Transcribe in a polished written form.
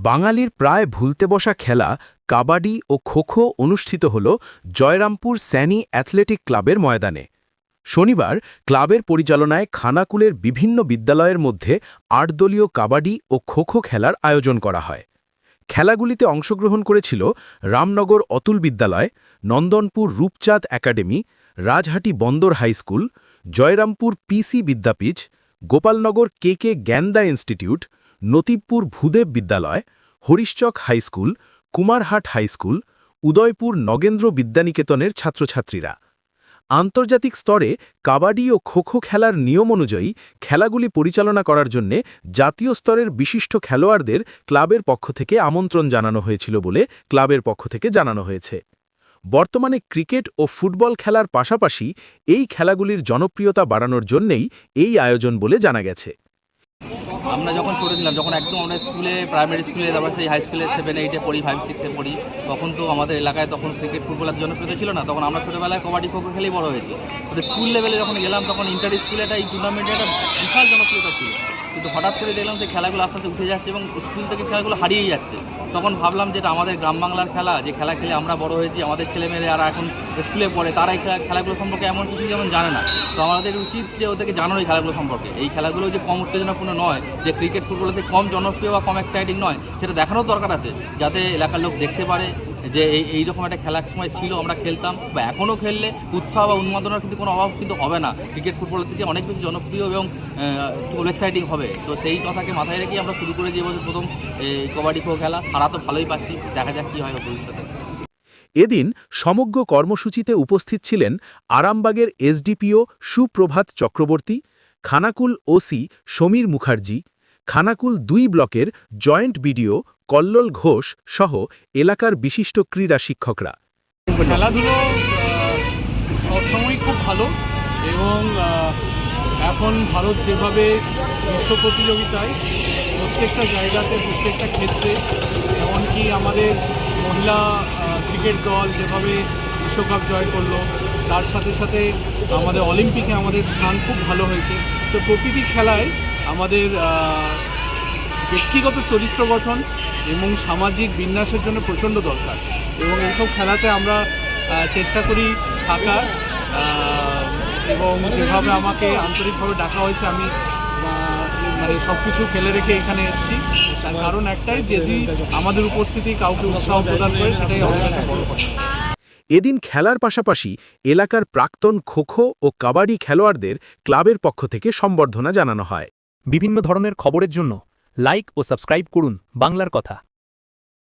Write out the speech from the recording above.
বাঙালির প্রায় ভুলতে বসা খেলা কাবাডি ও খোখো অনুষ্ঠিত হল জয়রামপুর স্যানি অ্যাথলেটিক ক্লাবের ময়দানে। শনিবার ক্লাবের পরিচালনায় খানাকুলের বিভিন্ন বিদ্যালয়ের মধ্যে ৮ দলীয় কাবাডি ও খোখো খেলার আয়োজন করা হয়। খেলাগুলিতে অংশগ্রহণ করেছিল রামনগর অতুল বিদ্যালয়, নন্দনপুর রূপচাঁদ একাডেমি, রাজহাটি বন্দর হাইস্কুল, জয়রামপুর পিসি বিদ্যাপীঠ, গোপালনগর কে জ্ঞানদা ইনস্টিটিউট, নতিবপুর ভূদেব বিদ্যালয়, হরিশচক হাইস্কুল, কুমারহাট হাইস্কুল, উদয়পুর নগেন্দ্র বিদ্যানিকেতনের ছাত্রছাত্রীরা। আন্তর্জাতিক স্তরে কাবাডি ও খোখো খেলার নিয়ম অনুযায়ী খেলাগুলি পরিচালনা করার জন্য জাতীয় স্তরের বিশিষ্ট খেলোয়াড়দের ক্লাবের পক্ষ থেকে আমন্ত্রণ জানানো হয়েছিল বলে ক্লাবের পক্ষ থেকে জানানো হয়েছে। বর্তমানে ক্রিকেট ও ফুটবল খেলার পাশাপাশি এই খেলাগুলির জনপ্রিয়তা বাড়ানোর জন্যই এই আয়োজন বলে জানা গেছে। আমরা যখন ছোটো ছিলাম, যখন একদম আমরা স্কুলে, প্রাইমারি স্কুলে, তারপর সেই হাই স্কুলে 7, 8-এ পড়ি, 5, 6-এ পড়ি, তখন তো আমাদের এলাকায় তখন ক্রিকেট ফুটবলের জনপ্রিয়তা ছিল না। তখন আমরা ছোটোবেলায় কবাডি খোখো খেলেই বড় হয়েছি। তো স্কুল লেভেলে যখন গেলাম তখন ইন্টার স্কুলে এই টুর্নামেন্টে একটা বিশাল জনপ্রিয়তা ছিল, কিন্তু হঠাৎ করে দেখলাম যে খেলাগুলো আস্তে আস্তে উঠে যাচ্ছে এবং স্কুল থেকে খেলাগুলো হারিয়েই যাচ্ছে। তখন ভাবলাম যে এটা আমাদের গ্রাম বাংলার খেলা, যে খেলা খেলে আমরা বড় হয়েছি, আমাদের ছেলেমেয়েরা আর এখন স্কুলে পড়ে, তারা এই খেলাগুলো সম্পর্কে এমন কিছু যেমন জানে না। তো আমাদের উচিত যে ওদেরকে জানানো এই খেলাগুলো সম্পর্কে। এই খেলাগুলো যে কম উত্তেজনাপূর্ণ নয়, যে ক্রিকেট ফুটবলের কম জনপ্রিয় বা কম এক্সাইটিং নয়, সেটা দেখানোর দরকার আছে, যাতে এলাকার লোক দেখতে পারে যে এইরকম একটা খেলার সময় ছিল, আমরা খেলতাম বা এখনও খেললে উৎসাহ বা উন্মাদনার কিন্তু কোনো অভাব কিন্তু হবে না। ক্রিকেট ফুটবলের থেকে অনেক বেশি জনপ্রিয় এবং খুব এক্সাইটিং হবে। তো সেই কথাকে মাথায় রেখেই আমরা শুরু করে দিয়ে বছর প্রথম এই কবাডি খো খেলা। সারা তো ভালোই পাচ্ছি, দেখা যাক কী হয় ভবিষ্যতে। এদিন সমগ্র কর্মসূচিতে উপস্থিত ছিলেন আরামবাগের এসডিপিও সুপ্রভাত চক্রবর্তী, খানাকুল ওসি সমীর মুখার্জি, খানাকুল 2 ব্লকের জয়েন্ট বিডিও কল্লোল ঘোষ সহ এলাকার বিশিষ্ট ক্রীড়া শিক্ষকরা। খেলাধুলো সবসময় খুব ভালো এবং এখন ভারত যেভাবে বিশ্ব প্রতিযোগিতায় প্রত্যেকটা জায়গাতে, প্রত্যেকটা ক্ষেত্রে, এমনকি আমাদের মহিলা ক্রিকেট দল যেভাবে বিশ্বকাপ জয় করলো, তার সাথে সাথে আমাদের অলিম্পিকে আমাদের স্থান খুব ভালো হয়েছে। তো প্রতিটি খেলায় আমাদের ব্যক্তিগত চরিত্র গঠন এবং সামাজিক বিন্যাসের জন্য প্রচণ্ড দরকার, এবং এইসব খেলাতে আমরা চেষ্টা করি থাকার, এবং যেভাবে আমাকে আন্তরিকভাবে ডাকা হয়েছে, আমি মানে সব কিছু ফেলে রেখে এখানে এসেছি। তার কারণ একটাই, যদি আমাদের উপস্থিতি কাউকে উৎসাহ প্রদান করে, সেটাই আমাদের কাছে বড় কথা। এদিন খেলার পাশাপাশি এলাকার প্রাক্তন খোখো ও কাবাডি খেলোয়াড়দের ক্লাবের পক্ষ থেকে সম্বর্ধনা জানানো হয়। বিভিন্ন ধরনের খবরের জন্য লাইক ও সাবস্ক্রাইব করুন বাংলার কথা।